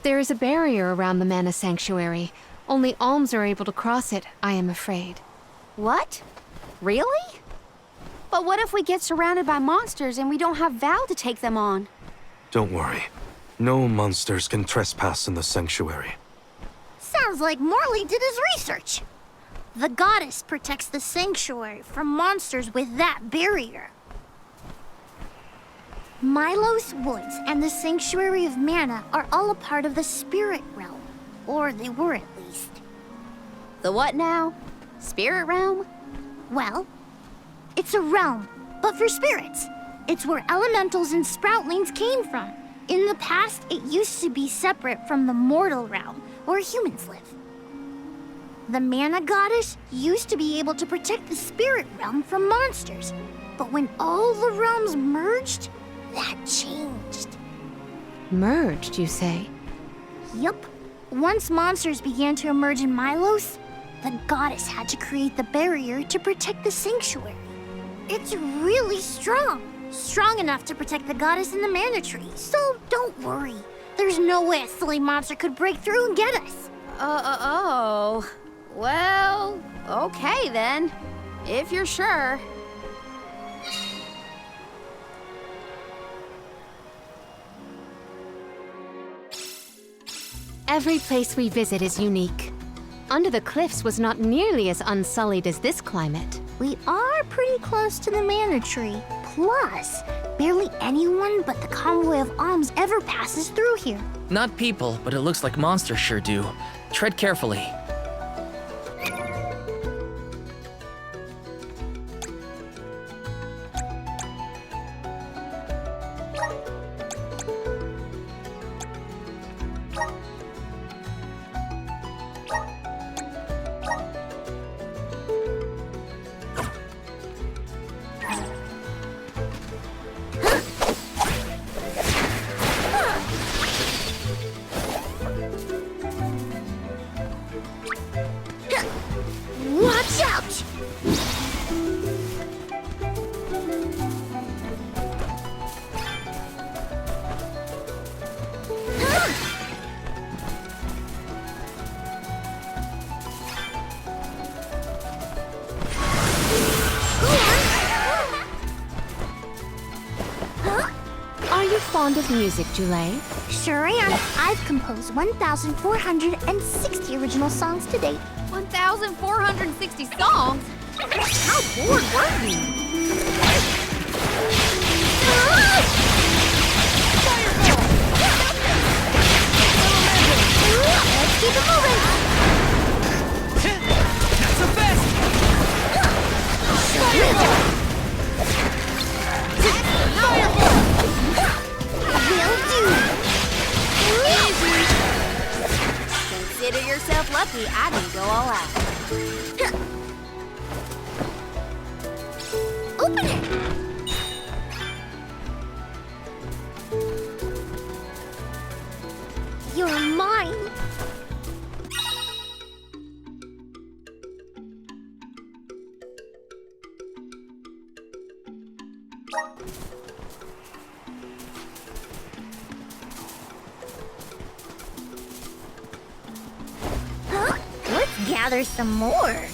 There is a barrier around the Mana Sanctuary. Only alms are able to cross it, I am afraid. What? Really? But what if we get surrounded by monsters and we don't have Val to take them on? Don't worry. No monsters can trespass in the sanctuary. Sounds like Morley did his research. The goddess protects the sanctuary from monsters with that barrier. Milos Woods and the Sanctuary of Mana are all a part of the spirit realm. Or they were at least. The what now? Spirit realm? Well, it's a realm, but for spirits. It's where elementals and sproutlings came from. In the past, it used to be separate from the mortal realm, where humans live. The Mana Goddess used to be able to protect the spirit realm from monsters. But when all the realms merged, that changed. Merged, you say? Yup. Once monsters began to emerge in Milos, the goddess had to create the barrier to protect the sanctuary. It's really strong. Strong enough to protect the goddess and the mana tree. So don't worry. There's no way a silly monster could break through and get us. Oh. Well, okay then. If you're sure. Every place we visit is unique. Under the Cliffs was not nearly as unsullied as this climate. We are pretty close to the mana tree. Plus, barely anyone but the convoy of alms ever passes through here. Not people, but it looks like monsters sure do. Tread carefully. Watch out! Are you fond of music, Jule? Sure am. I've composed 1,460 original songs to date. 1,460 songs? How bored were you? Let's keep it moving! Not so fast! Will do! Consider yourself lucky I didn't go all out. Open it! You're mine! Huh? Let's gather some more.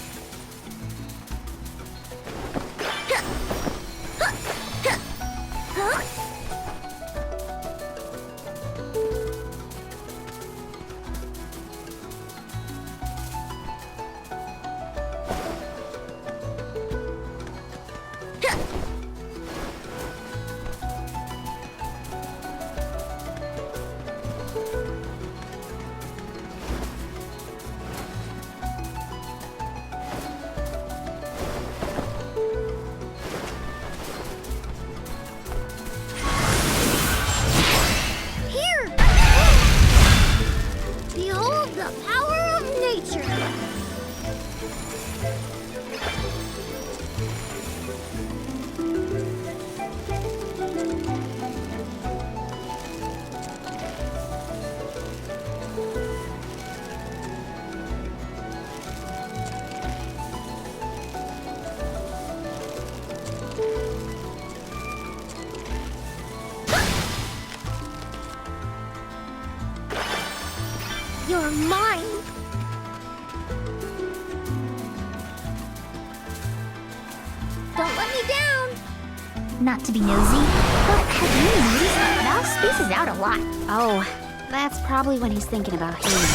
Not to be nosy, but have you noticed Val spaces out a lot? Oh, that's probably when he's thinking about Haley.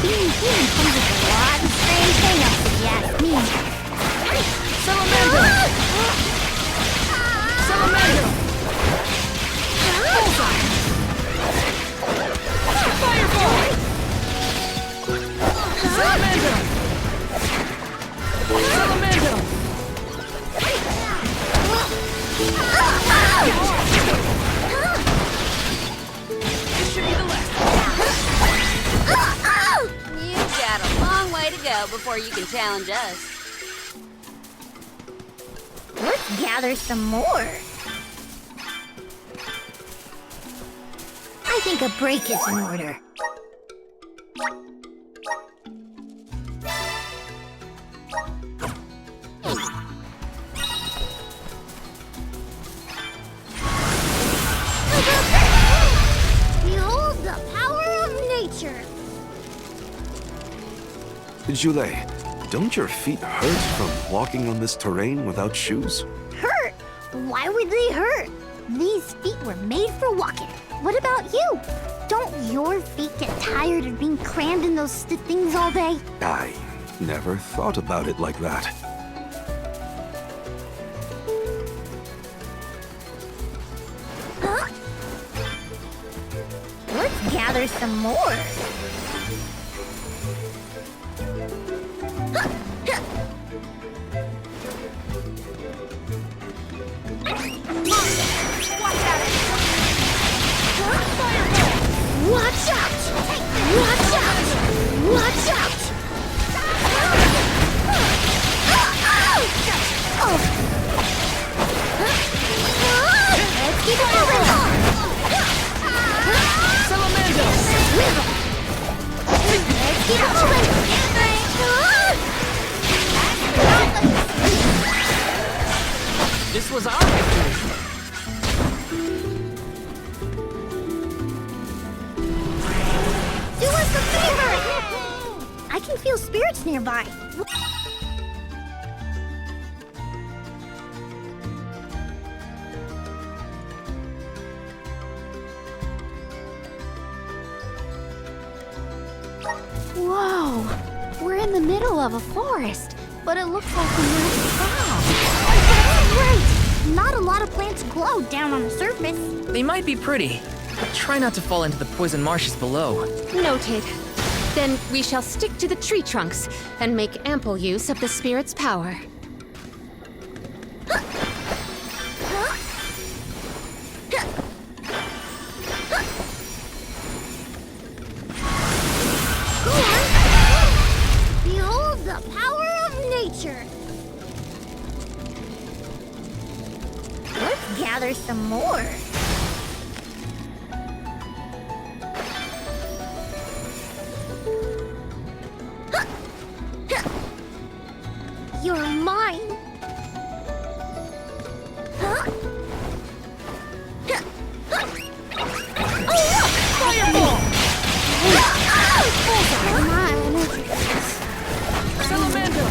Being human comes with a lot of strange hang-ups, if you ask me. Salamander! Salamander! Bullseye! Fireball! Salamander! Salamander! This should be the last. You've got a long way to go before you can challenge us. Let's gather some more. I think a break is in order. Behold the power of nature. Julie, don't your feet hurt from walking on this terrain without shoes? Hurt? Why would they hurt? These feet were made for walking. What about you? Don't your feet get tired of being crammed in those stiff things all day? I never thought about it like that. Huh? Let's gather some more. Watch out! Watch out! Watch out! Let's keep it moving! Salamander! Let's keep it moving! This was our victory! Do us a favor! I can feel spirits nearby. Whoa! We're in the middle of a forest, but it looks like a nice crowd. Right! Not a lot of plants glow down on the surface. They might be pretty, but try not to fall into the poison marshes below. Noted. Then we shall stick to the tree trunks and make ample use of the spirit's power. Behold the power of nature. Let's gather some more. You're mine. Fireball! Come on. Salamander!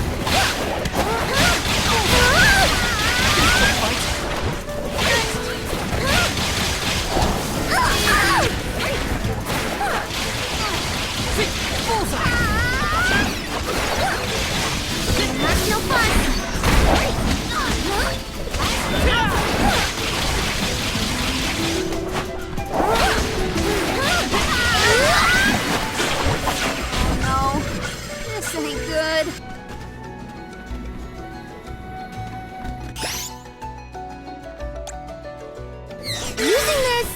That's no fun. Oh no, this ain't good. Using this.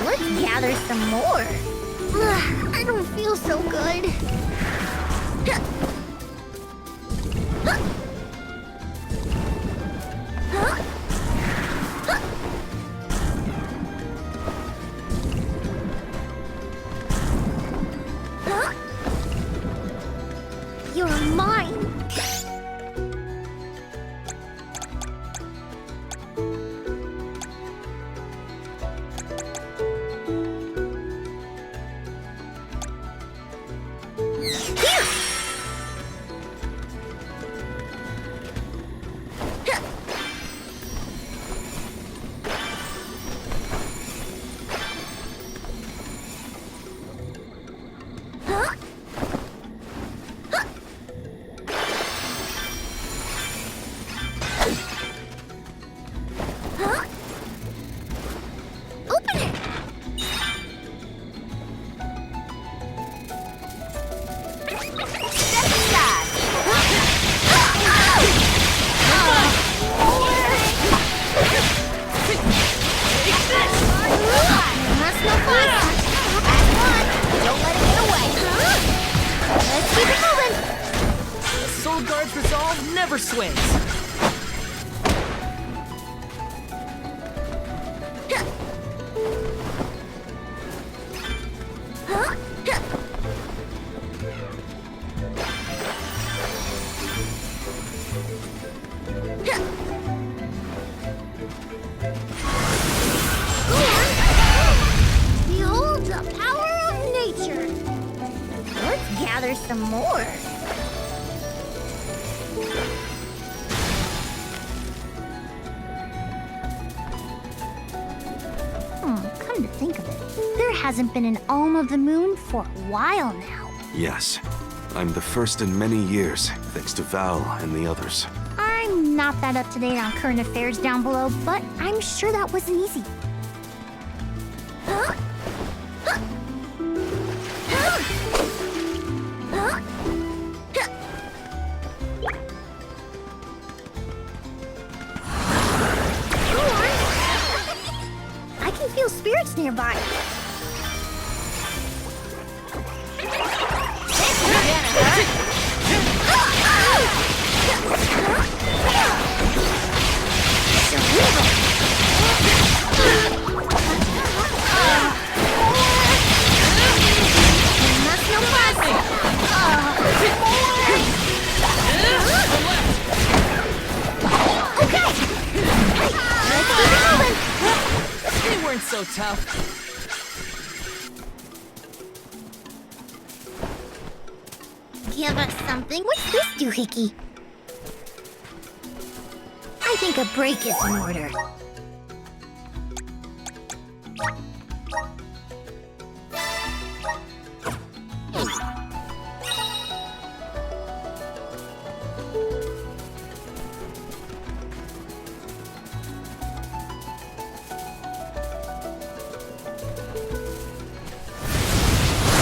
Let's gather some more. I don't feel so good. You're mine. old guard's resolve never swings. Behold the power of nature. Let's gather some more. Come to think of it, there hasn't been an Alm of the Moon for a while now. Yes. I'm the first in many years, thanks to Val and the others. I'm not that up to date on current affairs down below, but I'm sure that wasn't easy. I can feel spirits nearby. That's no okay. Let's keep it moving. They weren't so tough. Give us something. What's this doohickey? I think a break is in order.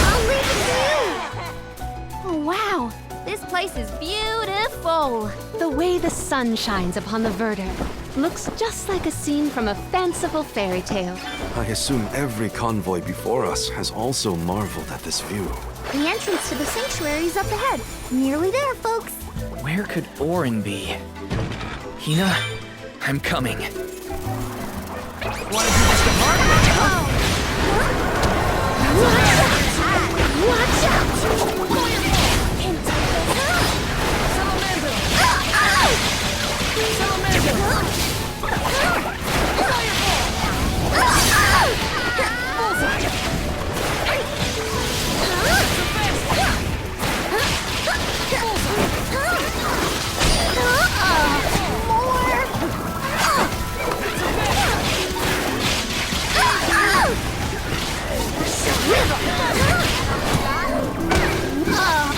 I'll leave it to you. Oh, wow. This place is beautiful. The way the sun shines upon the verdure looks just like a scene from a fanciful fairy tale. I assume every convoy before us has also marveled at this view. The entrance to the sanctuary is up ahead. Nearly there, folks. Where could Orin be? Hina, I'm coming. Wanna do this the hard way, huh? Watch out!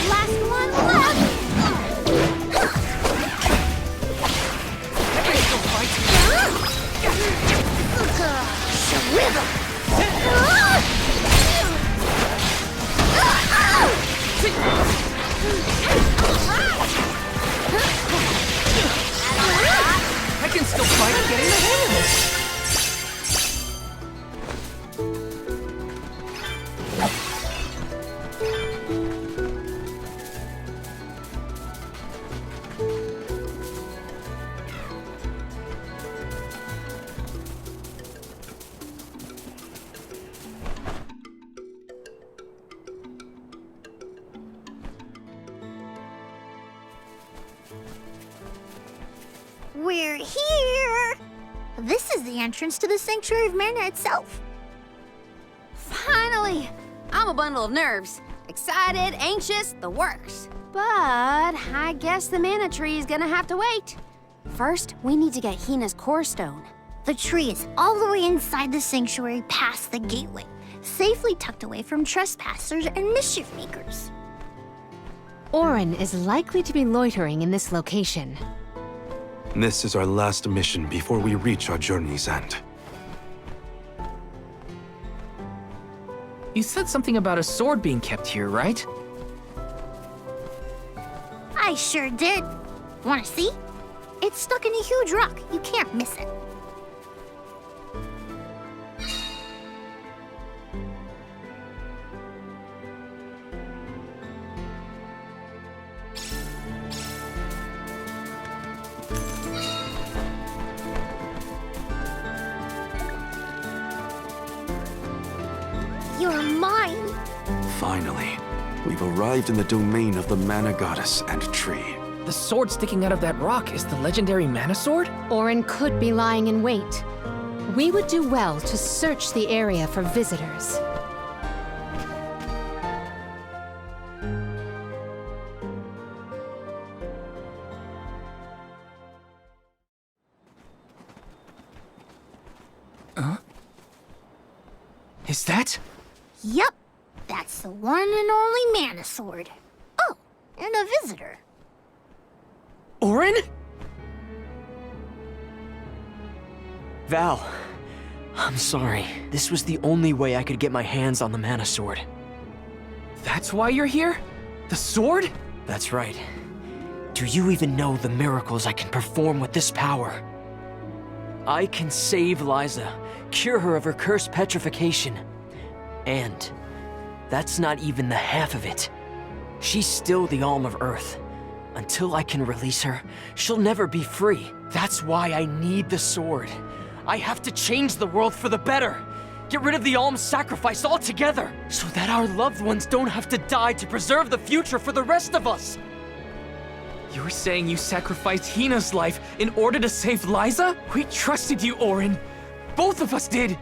Last one left! I can still fight getting the hang of this. We're here! This is the entrance to the Sanctuary of Mana itself. Finally! I'm a bundle of nerves. Excited, anxious, the works. But I guess the mana tree is gonna have to wait. First, we need to get Hina's core stone. The tree is all the way inside the sanctuary past the gateway, safely tucked away from trespassers and mischief makers. Orin is likely to be loitering in this location. This is our last mission before we reach our journey's end. You said something about a sword being kept here, right? I sure did. Wanna see? It's stuck in a huge rock. You can't miss it. Finally, we've arrived in the domain of the mana goddess and tree. The sword sticking out of that rock is the legendary mana sword? Orin could be lying in wait. We would do well to search the area for visitors. Is that? Yep, that's the one and only mana sword. Oh, and a visitor. Orin? Val, I'm sorry. This was the only way I could get my hands on the mana sword. That's why you're here? The sword? That's right. Do you even know the miracles I can perform with this power? I can save Liza, cure her of her cursed petrification. And that's not even the half of it. She's still the Alm of Earth. Until I can release her, she'll never be free. That's why I need the sword. I have to change the world for the better. Get rid of the Alm's sacrifice altogether, so that our loved ones don't have to die to preserve the future for the rest of us. You're saying you sacrificed Hina's life in order to save Liza? We trusted you, Orin. Both of us did.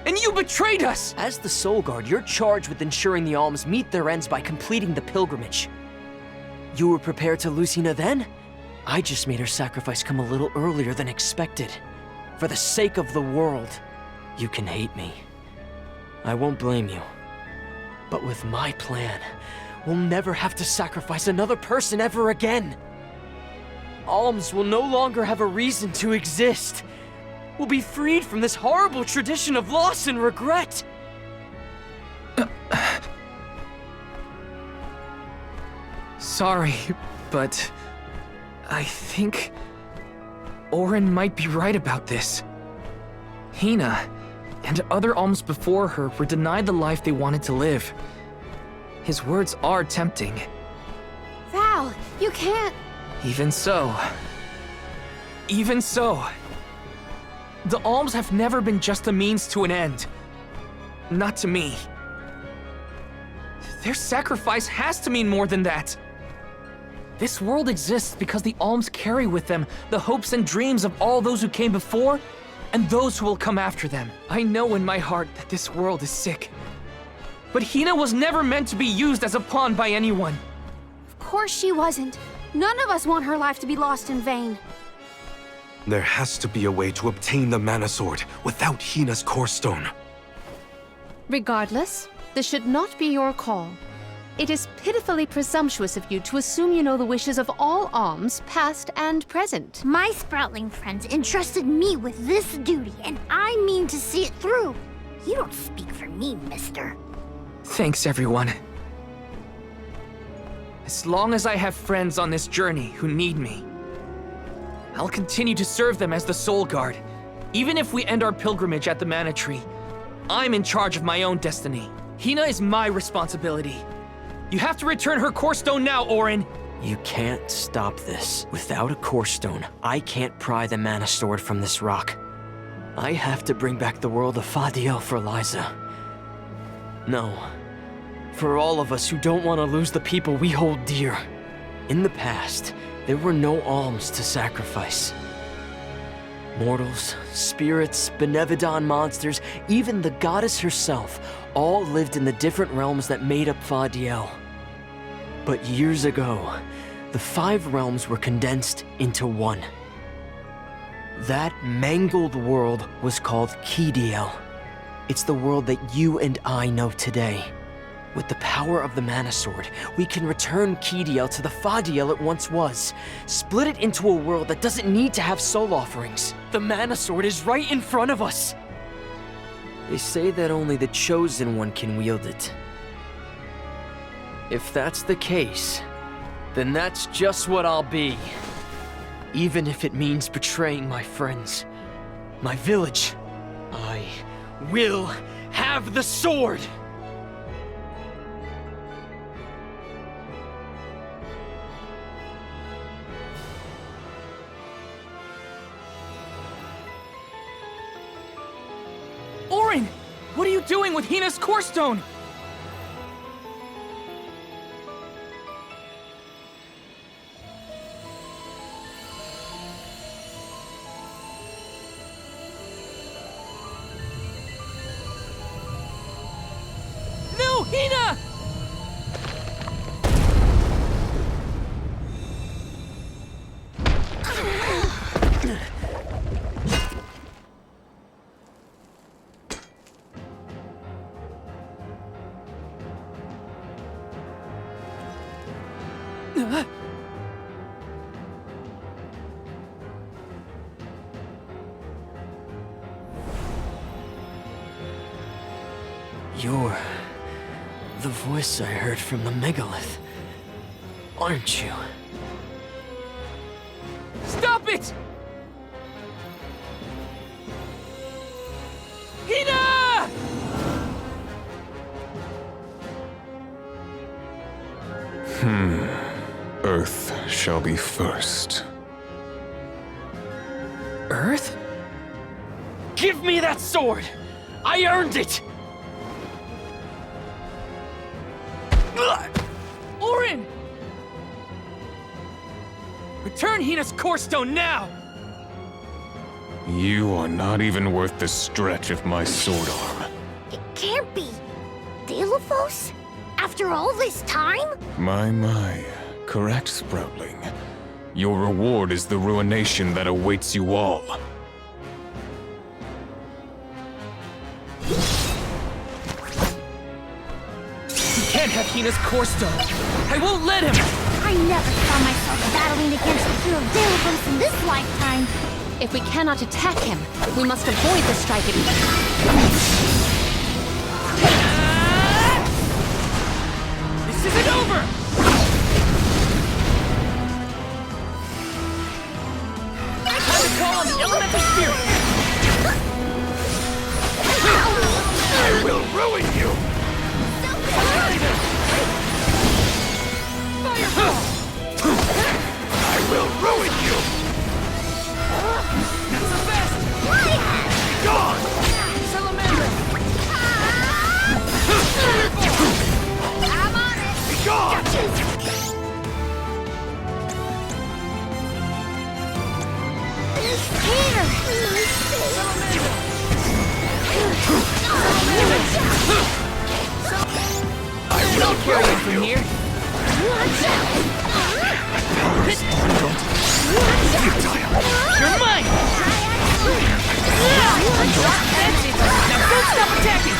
And you betrayed us! As the Soul Guard, you're charged with ensuring the Alms meet their ends by completing the pilgrimage. You were prepared to lose Hina then? I just made her sacrifice come a little earlier than expected. For the sake of the world, you can hate me. I won't blame you. But with my plan, we'll never have to sacrifice another person ever again. Alms will no longer have a reason to exist. We'll be freed from this horrible tradition of loss and regret. Sorry, but I think Orin might be right about this. Hina and other Alms before her were denied the life they wanted to live. His words are tempting. Val, you can't... Even so. The Alms have never been just a means to an end. Not to me. Their sacrifice has to mean more than that. This world exists because the Alms carry with them the hopes and dreams of all those who came before and those who will come after them. I know in my heart that this world is sick. But Hina was never meant to be used as a pawn by anyone. Of course she wasn't. None of us want her life to be lost in vain. There has to be a way to obtain the mana sword without Hina's core stone. Regardless, this should not be your call. It is pitifully presumptuous of you to assume you know the wishes of all Alms, past and present. My Sproutling friends entrusted me with this duty, and I mean to see it through. You don't speak for me, mister. Thanks, everyone. As long as I have friends on this journey who need me, I'll continue to serve them as the Soul Guard. Even if we end our pilgrimage at the Mana Tree, I'm in charge of my own destiny. Hina is my responsibility. You have to return her core stone now, Orin! You can't stop this. Without a core stone, I can't pry the mana sword from this rock. I have to bring back the world of Fadiel for Liza. No. For all of us who don't want to lose the people we hold dear. In the past, there were no alms to sacrifice. Mortals, spirits, Benevodon monsters, even the goddess herself, all lived in the different realms that made up Fadiel. But years ago, the 5 realms were condensed into one. That mangled world was called Kidiel. It's the world that you and I know today. With the power of the Mana Sword, we can return Kidiel to the Fadiel it once was. Split it into a world that doesn't need to have soul offerings. The Mana Sword is right in front of us. They say that only the Chosen One can wield it. If that's the case, then that's just what I'll be. Even if it means betraying my friends, my village, I will have the sword! Orin! What are you doing with Hina's core stone? You're the voice I heard from the megalith, aren't you? Stop it! Hina! Earth shall be first. Earth? Give me that sword! I earned it! Orin! Return Hina's core stone now! You are not even worth the stretch of my sword arm. It can't be. Delophos? After all this time? My. Correct, Sproutling. Your reward is the ruination that awaits you all. He can't have Hina's core stone. I won't let him! I never saw myself battling against the hero Delophos in this lifetime. If we cannot attack him, we must avoid the strike at This isn't over! Time to call on the elemental spirit! I will ruin you! I will ruin you! That's the best! Be gone! Salamander! I'm on it! Be gone! I will Carry it ruin from you! here! You're mine! That's it! Now don't stop attacking!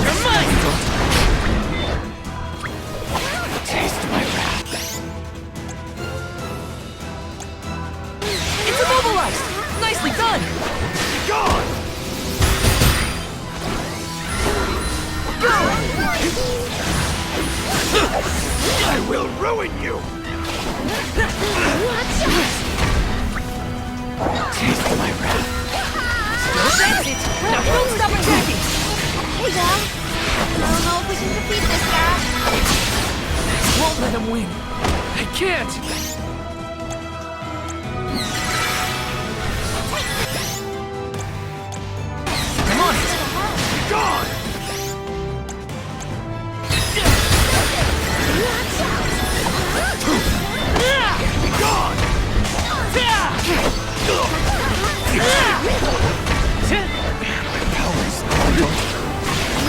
You're mine! Taste my wrath. It's immobilized! Nicely done! Be gone! I will ruin you! Taste my wrath. That's it! Now don't stop attacking! Hey, Dad. I don't know if we can defeat this guy. Won't let him win. I can't! Come on! Be gone! Be gone!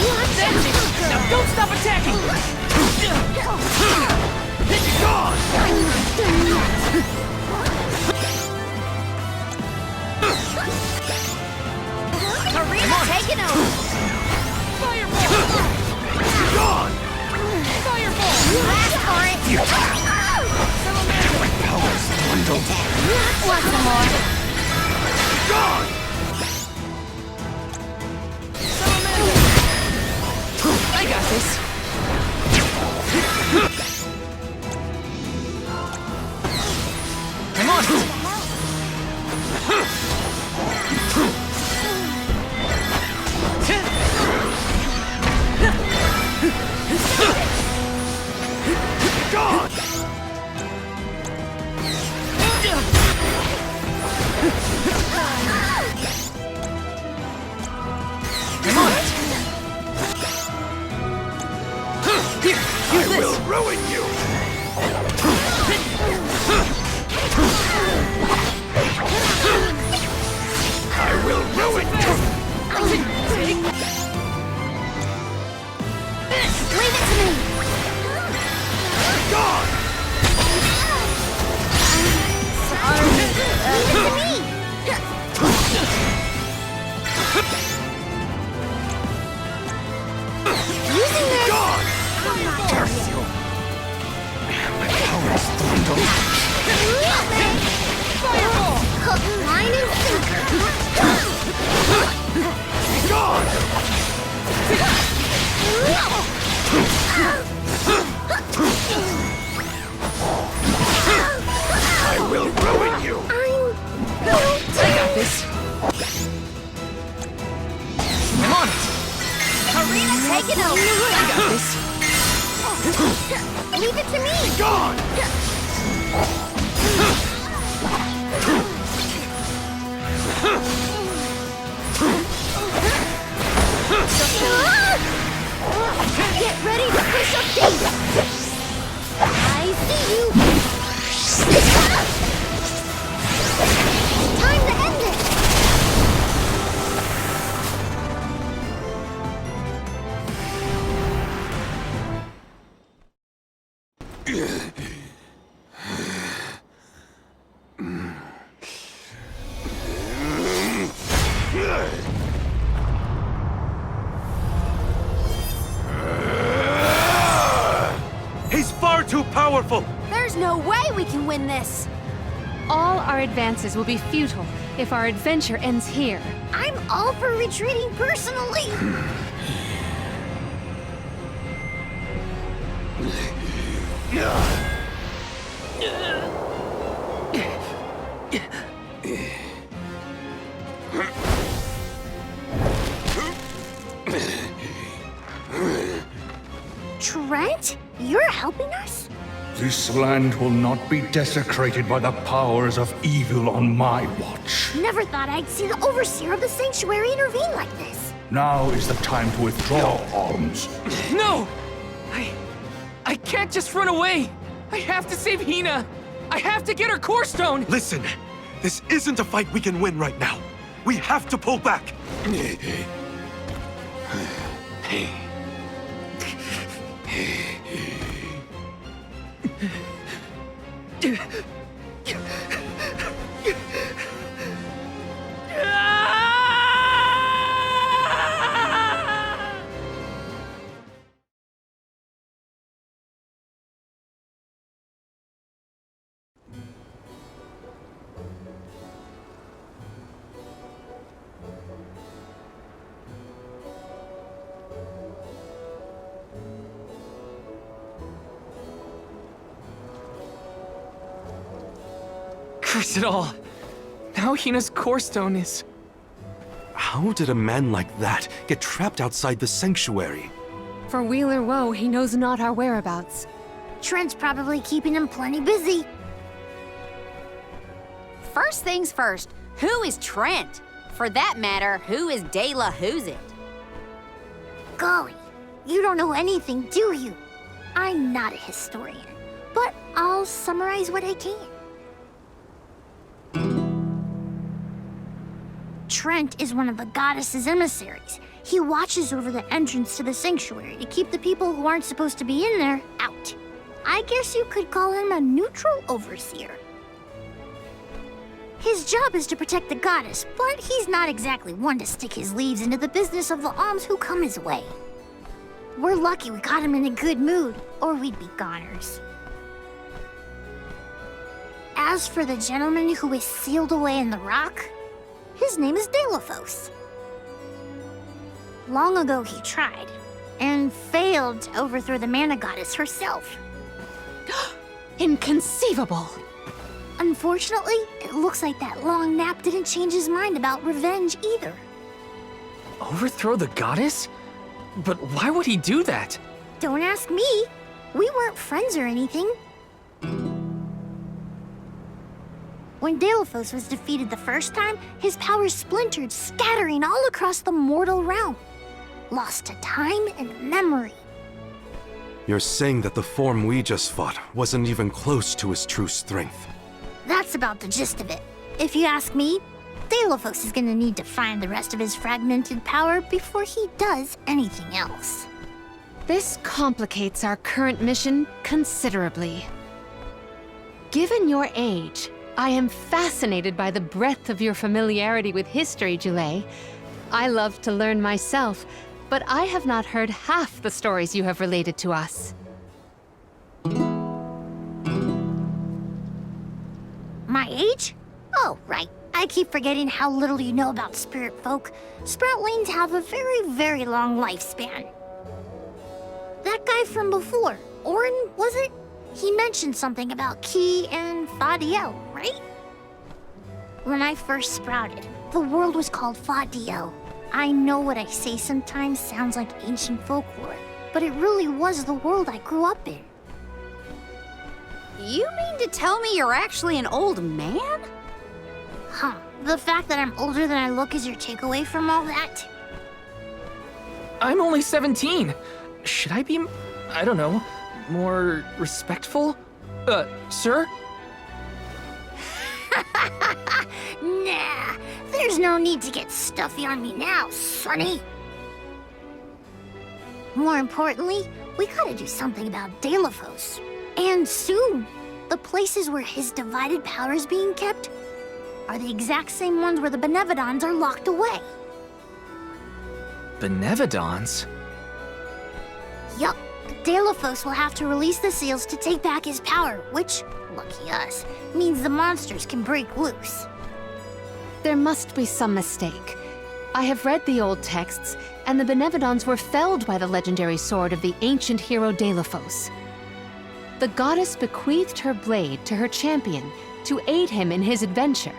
That's it! Now don't stop attacking! Be gone! Karina taking over. Fireball! Be gone! Fireball! Ask for it. Want some more? Be gone! I got this. I'm on it. Be gone! I'm on it. Here, use I this. will ruin you! I will ruin you! Leave it to me. Gone! Sorry. Leave it to me. Hook, line, and I will ruin you! I got this. I'm on it. Karina, take it over. I got this. Leave it to me! Gone! Get ready to push up Data! I see you! Time to end it! He's far too powerful! There's no way we can win this. All our advances will be futile if our adventure ends here. I'm all for retreating personally! Trent? You're helping us? This land will not be desecrated by the powers of evil on my watch. Never thought I'd see the Overseer of the Sanctuary intervene like this. Now is the time to withdraw, Arms. No! I can't just run away. I have to save Hina. I have to get her core stone. Listen, this isn't a fight we can win right now. We have to pull back. Curse it all. Now Hina's core stone is... How did a man like that get trapped outside the sanctuary? For Wheeler Woe, he knows not our whereabouts. Trent's probably keeping him plenty busy. First things first, who is Trent? For that matter, who is De La Who's It? Golly, you don't know anything, do you? I'm not a historian, but I'll summarize what I can. Trent is one of the goddess's emissaries. He watches over the entrance to the sanctuary to keep the people who aren't supposed to be in there out. I guess you could call him a neutral overseer. His job is to protect the goddess, but he's not exactly one to stick his leaves into the business of the alms who come his way. We're lucky we caught him in a good mood, or we'd be goners. As for the gentleman who is sealed away in the rock, his name is Delafos. Long ago he tried, and failed to overthrow the mana goddess herself. Inconceivable! Unfortunately, it looks like that long nap didn't change his mind about revenge either. Overthrow the goddess? But why would he do that? Don't ask me. We weren't friends or anything. When Delafos was defeated the first time, his powers splintered, scattering all across the mortal realm. Lost to time and memory. You're saying that the form we just fought wasn't even close to his true strength. That's about the gist of it. If you ask me, Delafos is gonna need to find the rest of his fragmented power before he does anything else. This complicates our current mission considerably. Given your age, I am fascinated by the breadth of your familiarity with history, Jule. I love to learn myself, but I have not heard half the stories you have related to us. age? Oh, right. I keep forgetting how little you know about spirit folk. Sproutlings have a very, very long lifespan. That guy from before, Orin, was it? He mentioned something about Ki and Fadiel, right? When I first sprouted, the world was called Fadiel. I know what I say sometimes sounds like ancient folklore, but it really was the world I grew up in. You mean to tell me you're actually an old man? Huh. The fact that I'm older than I look is your takeaway from all that? I'm only 17. Should I be, I don't know, more respectful? Sir? Nah, there's no need to get stuffy on me now, Sonny. More importantly, we gotta do something about Delafos. And soon. The places where his divided power is being kept are the exact same ones where the Benevodons are locked away. Benevodons? Yup. Delafos will have to release the seals to take back his power, which, lucky us, means the monsters can break loose. There must be some mistake. I have read the old texts, and the Benevodons were felled by the legendary sword of the ancient hero Delafos. The goddess bequeathed her blade to her champion to aid him in his adventure.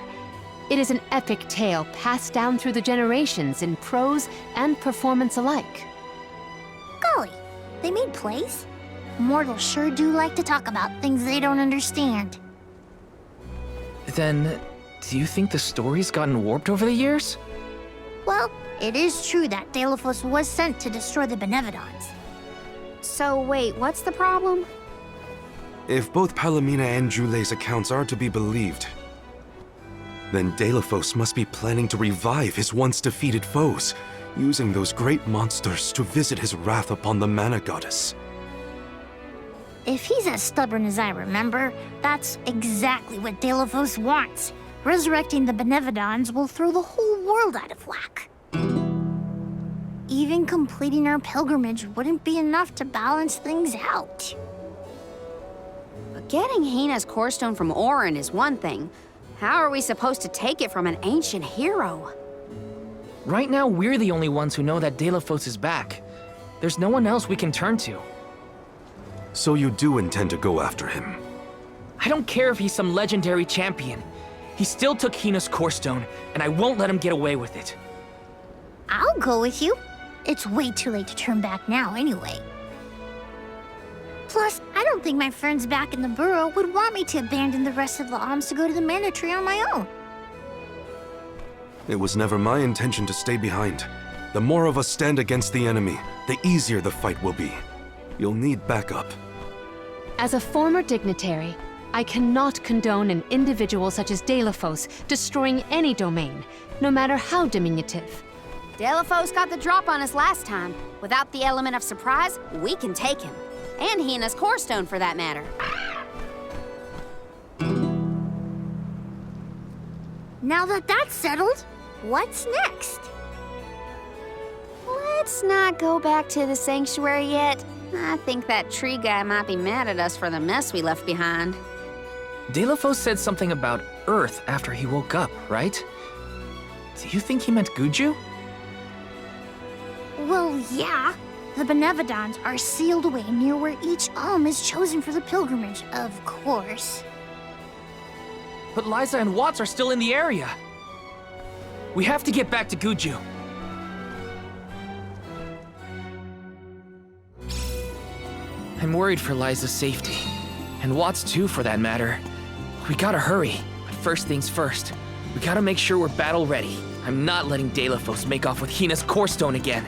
It is an epic tale passed down through the generations in prose and performance alike. Golly, they made plays? Mortals sure do like to talk about things they don't understand. Then, do you think the story's gotten warped over the years? Well, it is true that Delafos was sent to destroy the Benevodons. So wait, what's the problem? If both Palomina and Jule's accounts are to be believed, then Delafos must be planning to revive his once defeated foes, using those great monsters to visit his wrath upon the Mana Goddess. If he's as stubborn as I remember, that's exactly what Delafos wants. Resurrecting the Benevodons will throw the whole world out of whack. Even completing our pilgrimage wouldn't be enough to balance things out. But getting Hina's core stone from Orin is one thing. How are we supposed to take it from an ancient hero? Right now, we're the only ones who know that Delafos is back. There's no one else we can turn to. So you do intend to go after him? I don't care if he's some legendary champion. He still took Hina's core stone, and I won't let him get away with it. I'll go with you. It's way too late to turn back now anyway. Plus, I don't think my friends back in the burrow would want me to abandon the rest of the alms to go to the Mana Tree on my own. It was never my intention to stay behind. The more of us stand against the enemy, the easier the fight will be. You'll need backup. As a former dignitary, I cannot condone an individual such as Delafos destroying any domain, no matter how diminutive. Delafos got the drop on us last time. Without the element of surprise, we can take him. And Hina's core stone, for that matter. Now that that's settled, what's next? Let's not go back to the sanctuary yet. I think that tree guy might be mad at us for the mess we left behind. Delafos said something about Earth after he woke up, right? Do you think he meant Guju? Well, yeah. The Benevodons are sealed away near where each alm is chosen for the pilgrimage, of course. But Liza and Watts are still in the area. We have to get back to Guju. I'm worried for Liza's safety. And Watts too, for that matter. We gotta hurry. But first things first. We gotta make sure we're battle ready. I'm not letting Delafos make off with Hina's core stone again.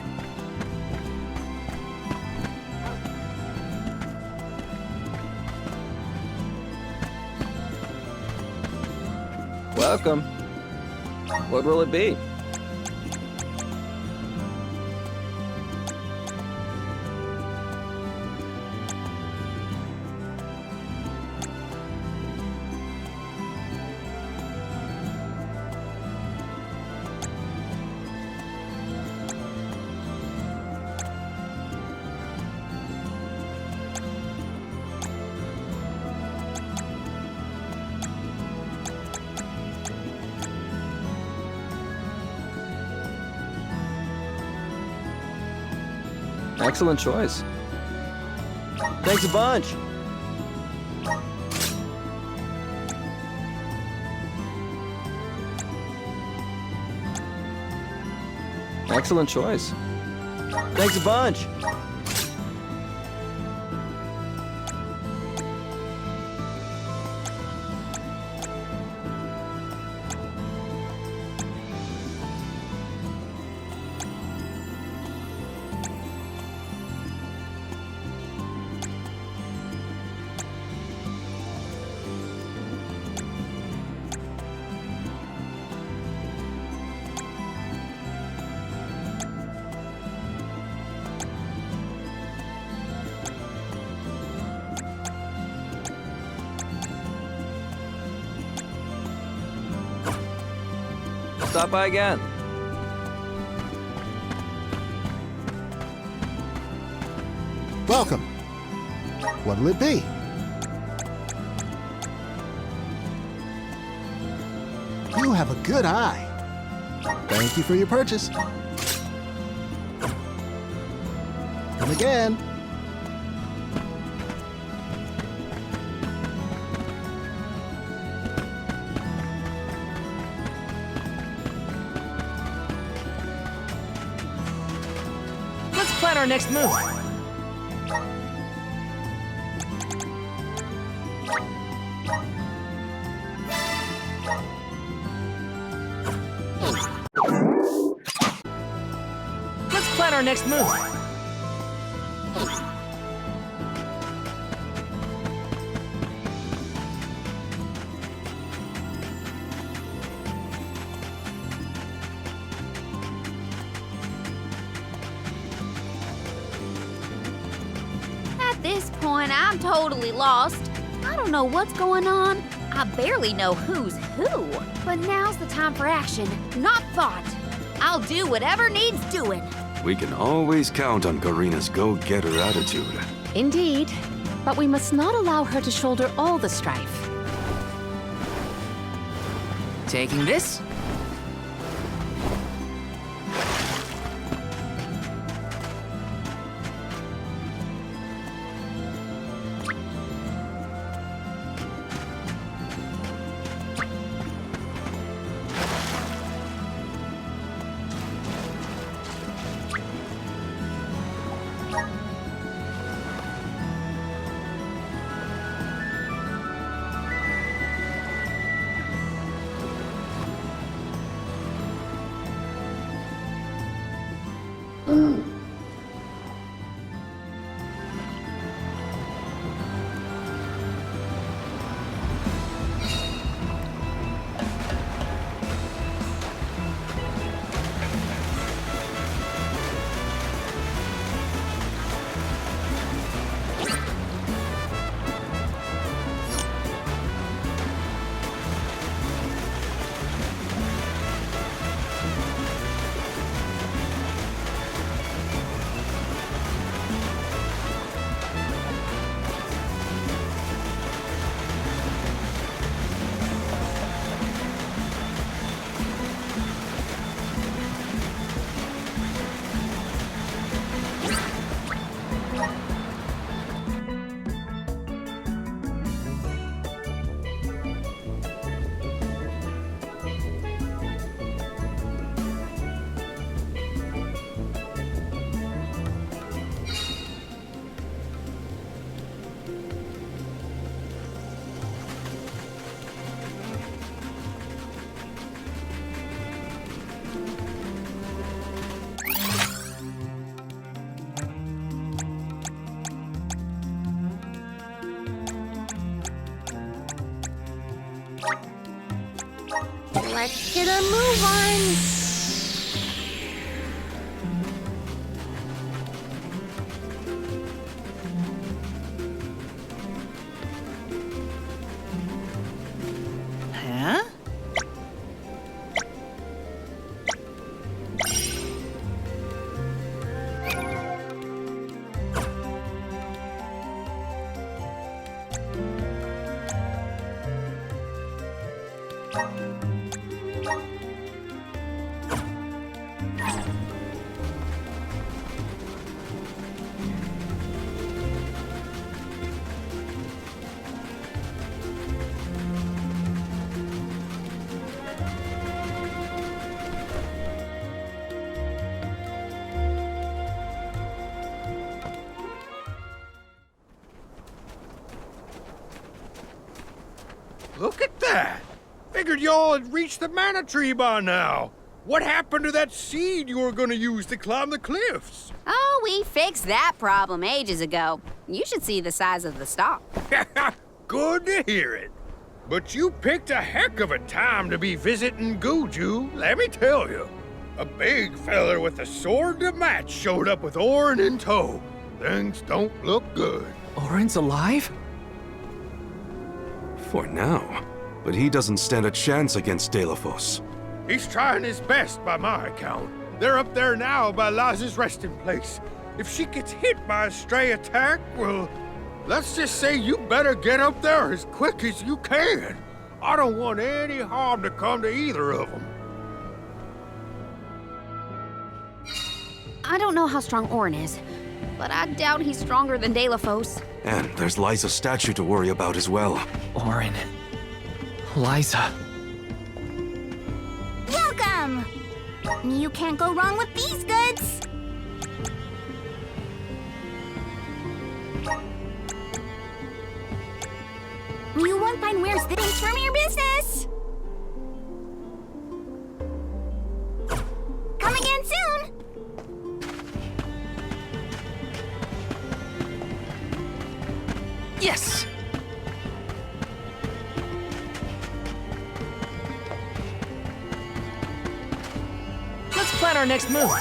Welcome. What will it be? Excellent choice. Thanks a bunch. Excellent choice. Thanks a bunch. Stop by again. Welcome. What'll it be? You have a good eye. Thank you for your purchase. Come again. Let's plan our next move. Let's plan our next move. At this point, I'm totally lost. I don't know what's going on. I barely know who's who. But now's the time for action, not thought. I'll do whatever needs doing. We can always count on Karina's go-getter attitude. Indeed, but we must not allow her to shoulder all the strife. Taking this. Let's get a move on. Huh? Look at that! Figured y'all had reached the mana tree by now. What happened to that seed you were gonna use to climb the cliffs? Oh, we fixed that problem ages ago. You should see the size of the stalk. Good to hear it. But you picked a heck of a time to be visiting Guju, let me tell you. A big feller with a sword to match showed up with Orin in tow. Things don't look good. Orin's alive? For now. But he doesn't stand a chance against Delafos. He's trying his best by my account. They're up there now by Liza's resting place. If she gets hit by a stray attack, well, let's just say you better get up there as quick as you can. I don't want any harm to come to either of them. I don't know how strong Orin is, but I doubt he's stronger than Delafos. And there's Liza's statue to worry about as well. Orin. Liza. Welcome! You can't go wrong with these goods. You won't find wares that ain't from your business. Come again soon. Yes! Let's plan our next move.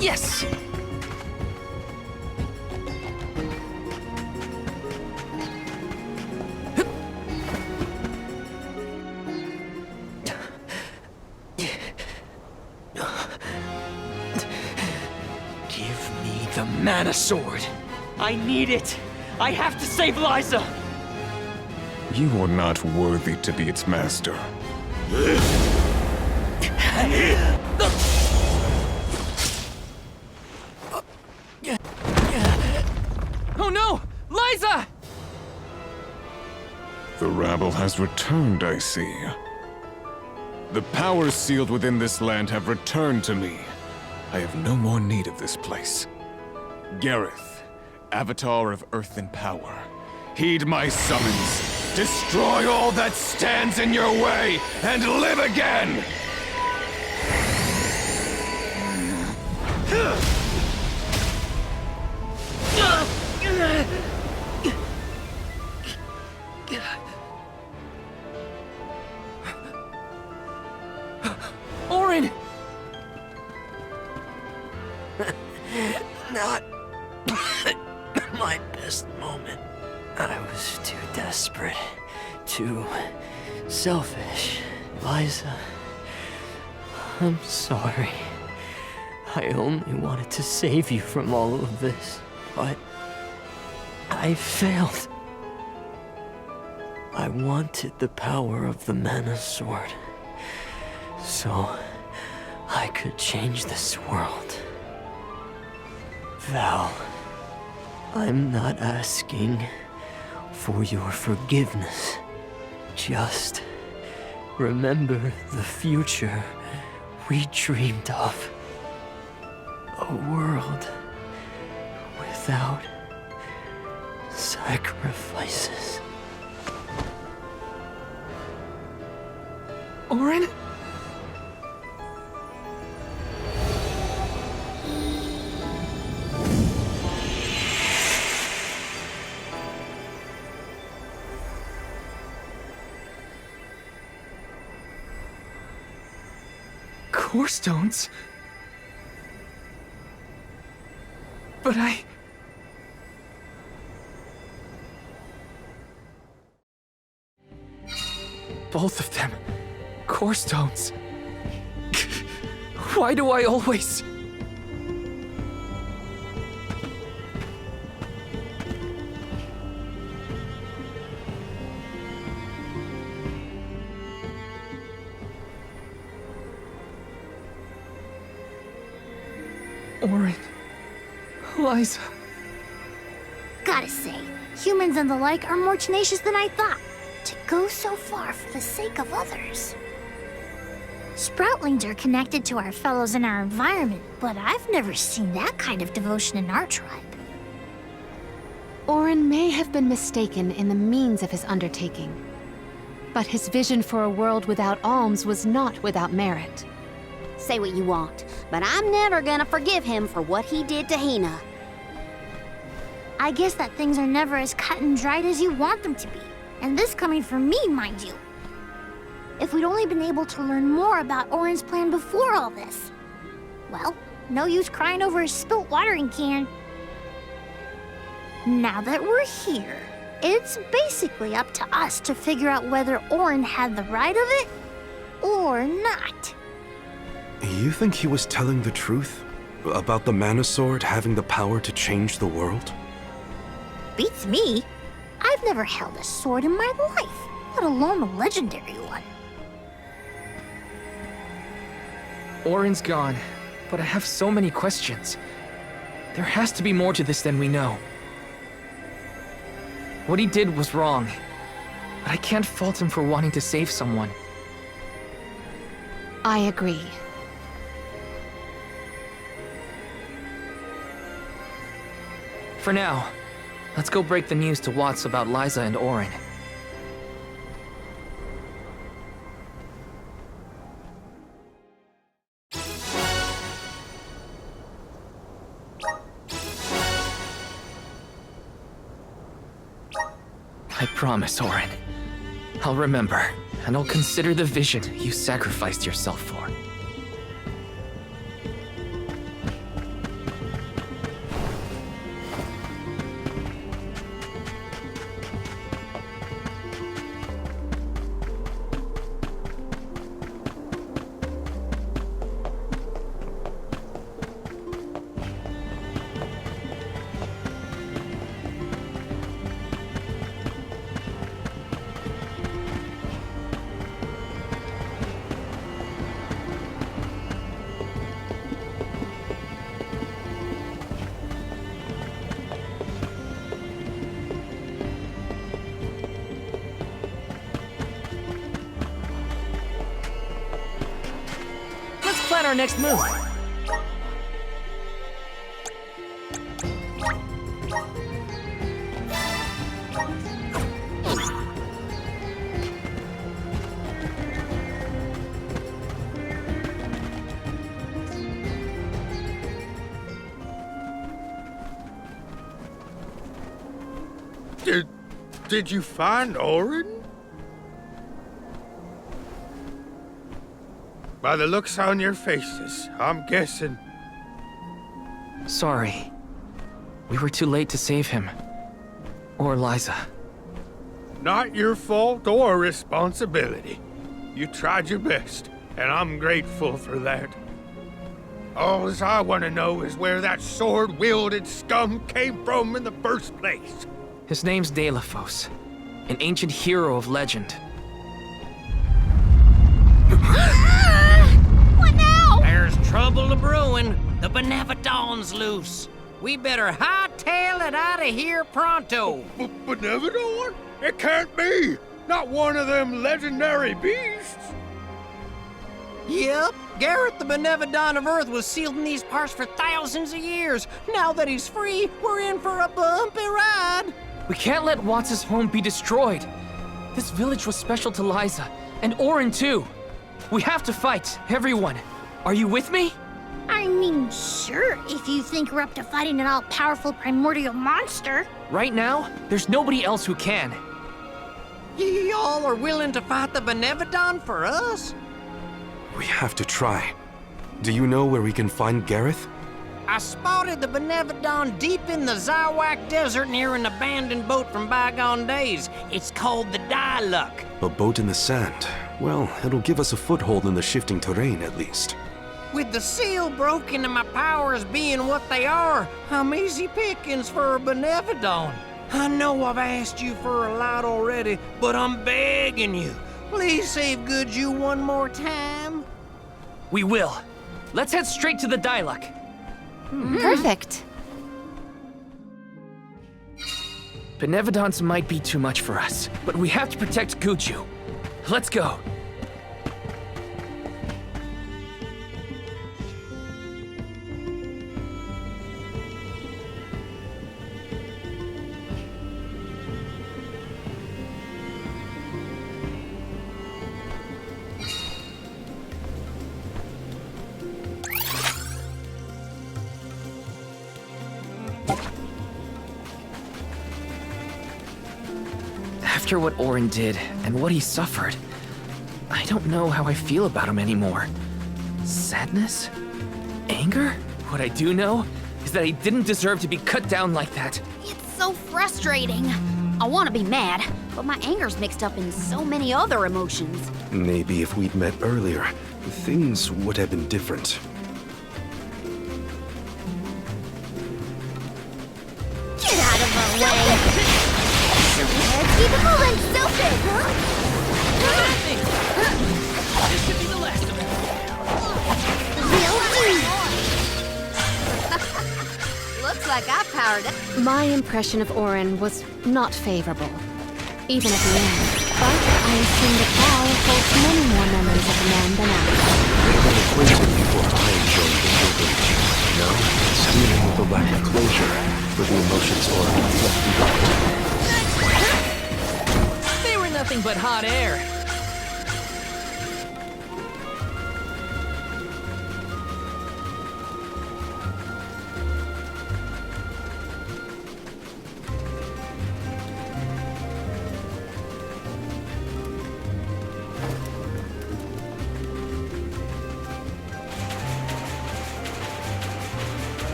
Yes! Give me the mana sword. I need it. I have to save Liza. You are not worthy to be its master. Oh no! Liza! The rabble has returned, I see. The powers sealed within this land have returned to me. I have no more need of this place. Gareth, Avatar of Earth and Power, heed my summons. Destroy all that stands in your way, and live again! Orin! Not my best moment. I was too desperate, too selfish. Liza, I'm sorry. I only wanted to save you from all of this, but I failed. I wanted the power of the mana sword, so I could change this world. Val, I'm not asking for your forgiveness. Just remember the future we dreamed of. A world without sacrifices. Orin? Core stones? But I... Both of them. Core stones. Why do I always... Orin. Liza. Gotta say, humans and the like are more tenacious than I thought. To go so far for the sake of others. Sproutlings are connected to our fellows in our environment, but I've never seen that kind of devotion in our tribe. Orin may have been mistaken in the means of his undertaking, but his vision for a world without alms was not without merit. Say what you want, but I'm never gonna forgive him for what he did to Hina. I guess that things are never as cut and dried as you want them to be. And this coming from me, mind you. If we'd only been able to learn more about Orin's plan before all this. Well, no use crying over a spilt watering can. Now that we're here, it's basically up to us to figure out whether Orin had the right of it or not. You think he was telling the truth? About the Mana Sword having the power to change the world? Beats me. I've never held a sword in my life, let alone a legendary one. Orin's gone, but I have so many questions. There has to be more to this than we know. What he did was wrong, but I can't fault him for wanting to save someone. I agree. For now, let's go break the news to Watts about Liza and Orin. I promise, Orin. I'll remember, and I'll consider the vision you sacrificed yourself for. Plan our next move. Did you find Orin? By the looks on your faces, I'm guessing. Sorry. We were too late to save him. Or Liza. Not your fault or responsibility. You tried your best, and I'm grateful for that. All I want to know is where that sword-wielded scum came from in the first place. His name's Delafos, an ancient hero of legend. What now? There's trouble a-brewing. The Benevodon's loose. We better hightail it out of here pronto. Benevodon? It can't be! Not one of them legendary beasts! Yep, Gareth the Benevodon of Earth was sealed in these parts for thousands of years. Now that he's free, we're in for a bumpy ride. We can't let Watts' home be destroyed. This village was special to Liza, and Orin too. We have to fight, everyone. Are you with me? I mean, sure, if you think we're up to fighting an all-powerful primordial monster. Right now, there's nobody else who can. Y'all are willing to fight the Benevodon for us? We have to try. Do you know where we can find Gareth? I spotted the Benevodon deep in the Zawak Desert near an abandoned boat from bygone days. It's called the Diluc. A boat in the sand. Well, it'll give us a foothold in the shifting terrain, at least. With the seal broken and my powers being what they are, I'm easy pickings for a Benevodon. I know I've asked you for a lot already, but I'm begging you. Please save Goodju one more time. We will. Let's head straight to the Diluc. Perfect. Benevodons might be too much for us, but we have to protect Guju. Let's go. After what Orin did, and what he suffered, I don't know how I feel about him anymore. Sadness? Anger? What I do know is that he didn't deserve to be cut down like that. It's so frustrating. I want to be mad, but my anger's mixed up in so many other emotions. Maybe if we'd met earlier, things would have been different. Get out of our way! Keep it moving, stupid! This should be the last of it. Looks like I powered up. My impression of Orin was not favorable, even at the end. But I assume that Val holds many more memories of the man than I. They were acquainted before I joined the pilgrimage. Now, it's dealing with the lack of closure for the emotions Orin left behind. They were nothing but hot air.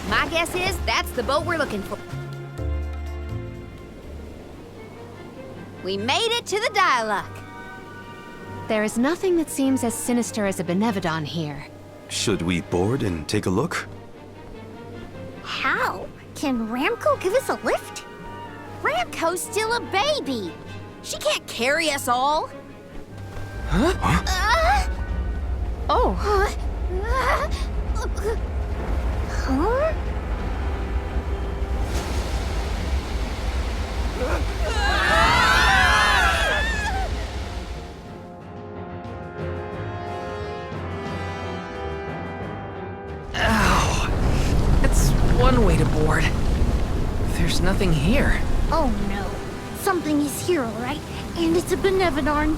My guess is that's the boat we're looking for. We made it to the Diluc. There is nothing that seems as sinister as a Benevodon here. Should we board and take a look? How? Can Ramco give us a lift? Ramco's still a baby. She can't carry us all. Oh, Huh? Ow. That's one way to board. There's nothing here. Oh no. Something is here, alright? And it's a Benevodon.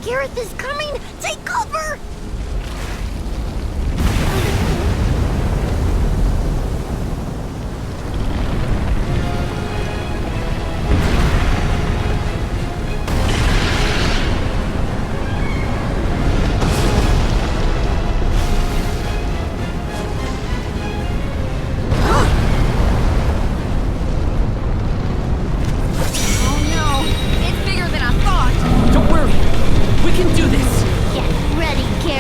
Gareth is coming! Take cover! Oh no, it's bigger than I thought. Don't worry. We can do this. Get ready, Gareth!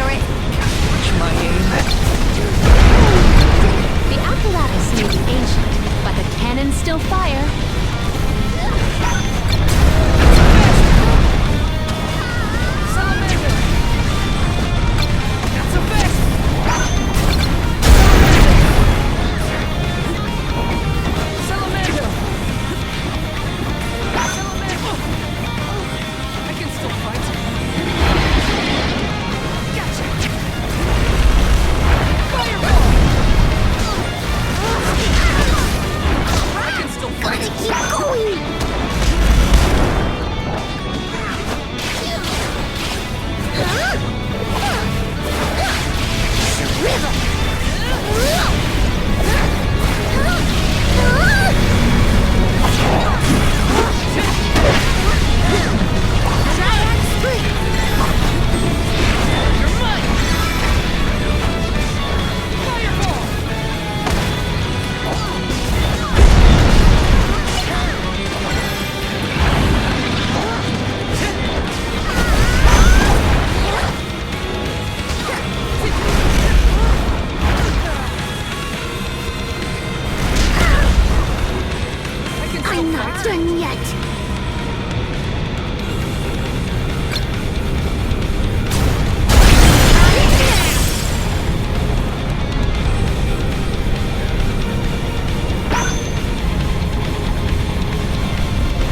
not done yet.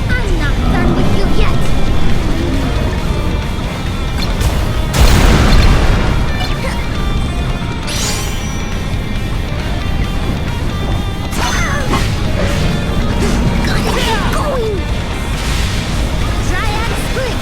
I'm not done with you yet. Gotta get going. Triad split.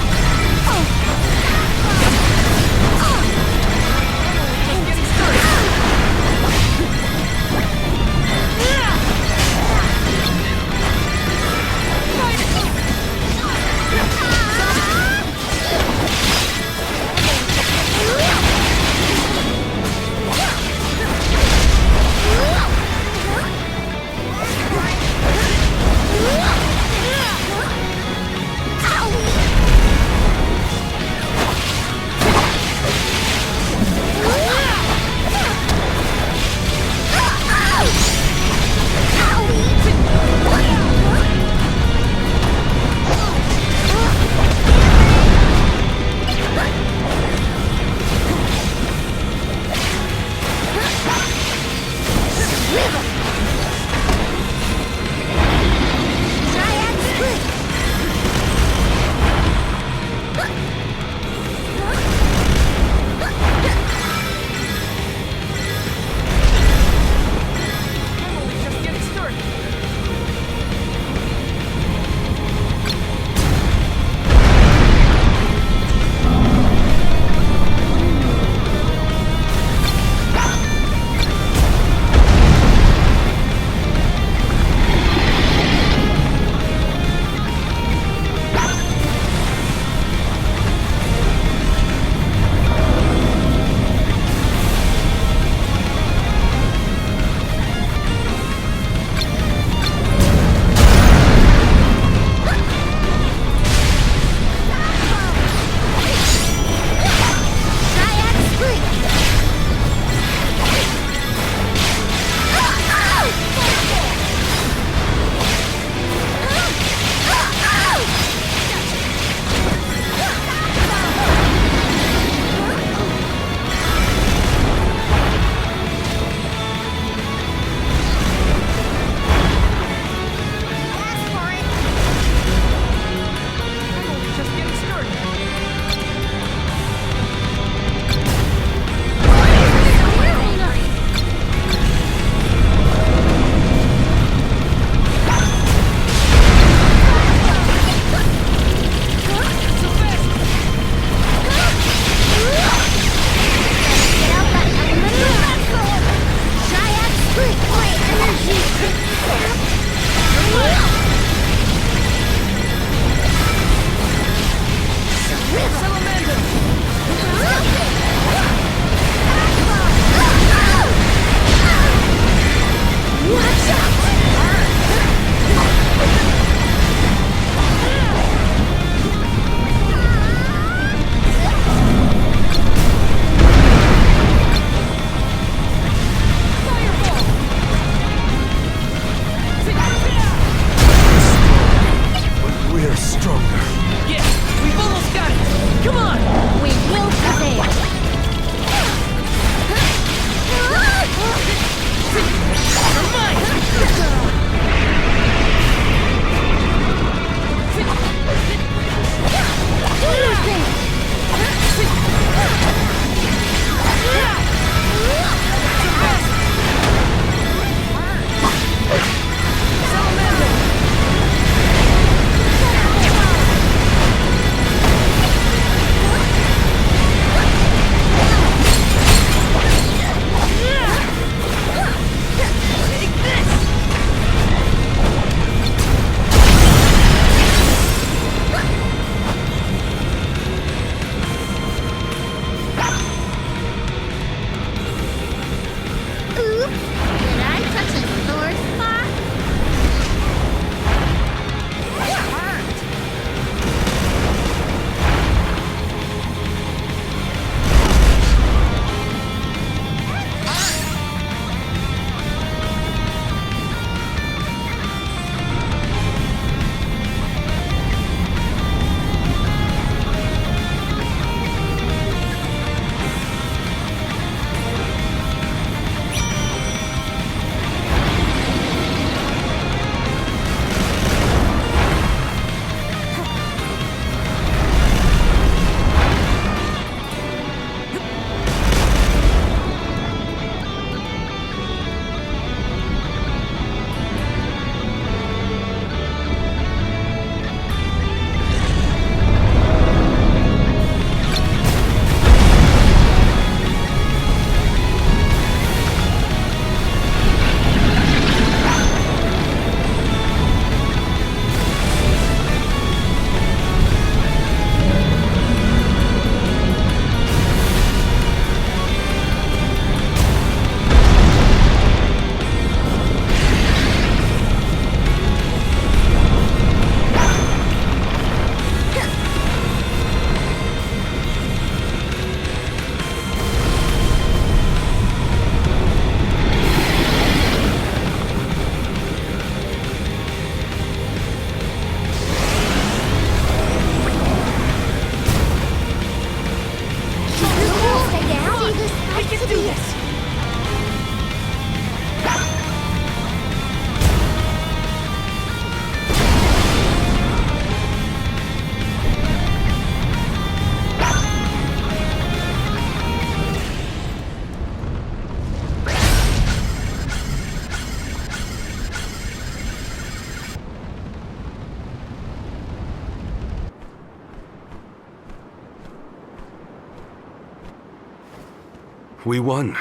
we won,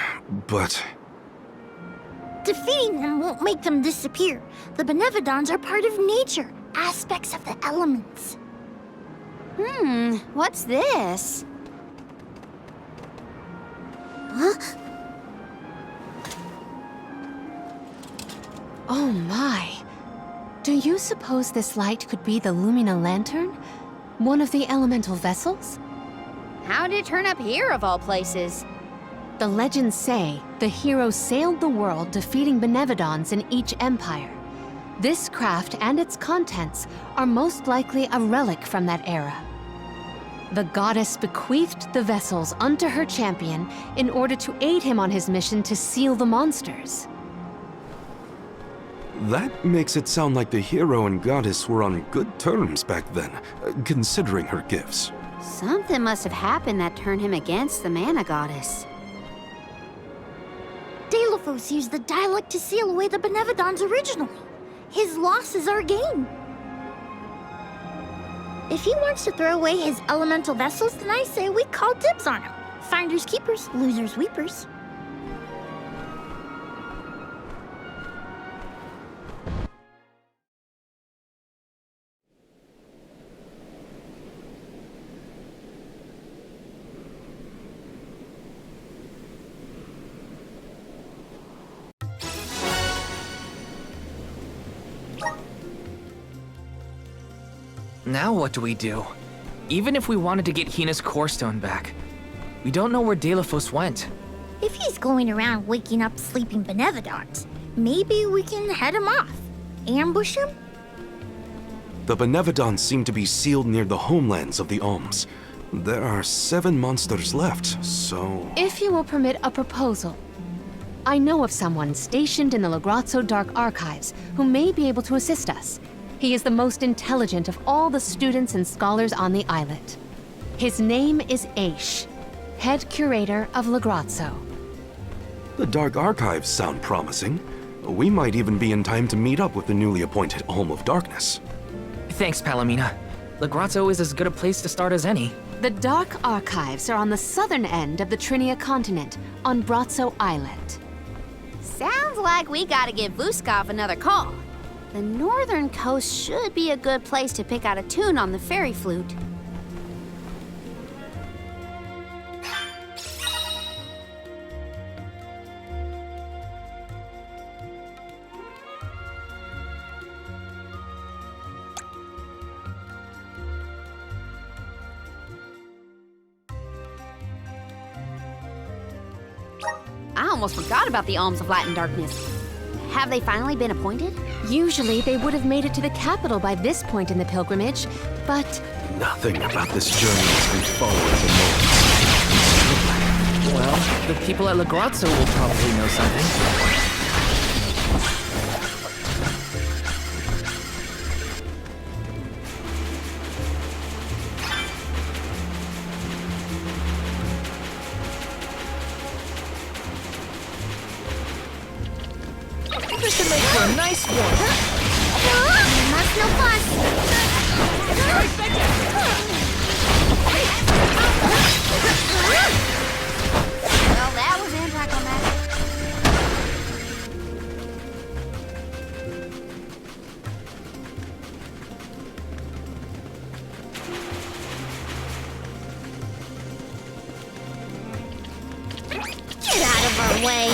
but... Defeating them won't make them disappear. The Benevodons are part of nature, aspects of the elements. What's this? Huh? Oh my. Do you suppose this light could be the Lumina Lantern? One of the elemental vessels? How'd it turn up here of all places? The legends say the hero sailed the world defeating Benevodons in each empire. This craft and its contents are most likely a relic from that era. The goddess bequeathed the vessels unto her champion in order to aid him on his mission to seal the monsters. That makes it sound like the hero and goddess were on good terms back then, considering her gifts. Something must have happened that turned him against the mana goddess. Delophos used the dialect to seal away the Benevodon's original. His loss is our gain. If he wants to throw away his elemental vessels, then I say we call dibs on him. Finders keepers, losers weepers. Now what do we do? Even if we wanted to get Hina's core stone back, we don't know where Delophos went. If he's going around waking up sleeping Benevodons, maybe we can head him off. Ambush him? The Benevodons seem to be sealed near the homelands of the Alms. There are 7 monsters left, so... If you will permit a proposal. I know of someone stationed in the Lagrazzo Dark Archives who may be able to assist us. He is the most intelligent of all the students and scholars on the islet. His name is Aish, head curator of Lagrazzo. The Dark Archives sound promising. We might even be in time to meet up with the newly appointed Alm of Darkness. Thanks, Palomina. Lagrazzo is as good a place to start as any. The Dark Archives are on the southern end of the Trinia continent, on Brazzo Islet. Sounds like we gotta give Vuskov another call. The northern coast should be a good place to pick out a tune on the fairy flute. I almost forgot about the Alms of Light and Darkness. Have they finally been appointed? Usually they would have made it to the capital by this point in the pilgrimage, but... Nothing about this journey has been following the mold. Well, the people at Lagrazzo will probably know something. This should make for a nice one. Must no fuss. Well, that was anticlimactic. Get out of our way.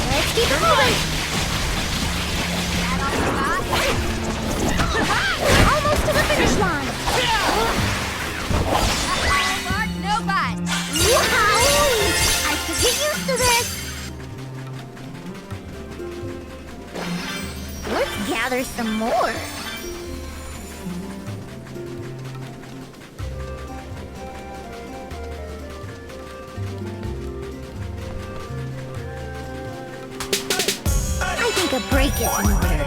Let's keep it moving. Almost to the finish line. No bite. Wow! I could get used to this. Let's gather some more. I think a break is in order.